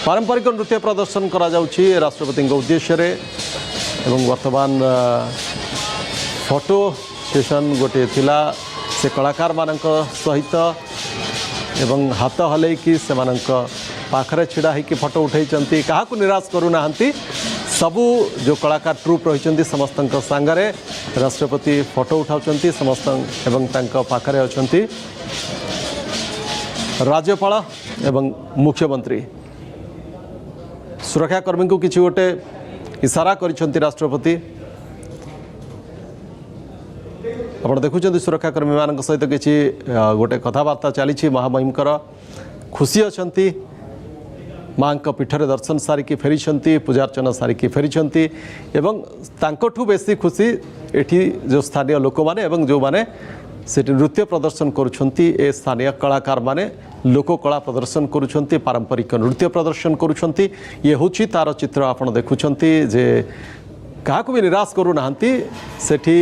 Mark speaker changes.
Speaker 1: पारंपरिक नृत्य प्रदर्शन करा जाउछि राष्ट्रपति उद्देश्य रे एवं वर्तमान फोटो सेशन गोटे थिला से कलाकार मानक सहित एवं हाथ हलै कि से मानक पाखरे छिड़ा होकर फोटो उठाई क्या निराश करूना सबू जो कलाकार ट्रुप रही समस्त सांगरे राष्ट्रपति फोटो उठाऊँ समस्त एवं पाखरे अच्छा राज्यपाल एवं मुख्यमंत्री सुरक्षाकर्मी को किसी गोटे इशारा करिसेंती राष्ट्रपति आप देखुं सुरक्षाकर्मी मान सहित किसी गोटे कथबार्ता चली महामहिमकर खुशी अच्छा माँ पीठरे दर्शन सारिकी फेरी पूजार्चना सारिकी फेरी एवं तांकोठू बेसी खुशी एठी जो स्थानीय लोक माने एवं जो माने सेठी नृत्य प्रदर्शन करुछंती ए स्थानीय कलाकार माने लोककला प्रदर्शन करुछंती पारंपरिक नृत्य प्रदर्शन करुछंती ये होची तार चित्र आपण देखुछंती जे काहाकू भी निराश करू नाहंती सेठी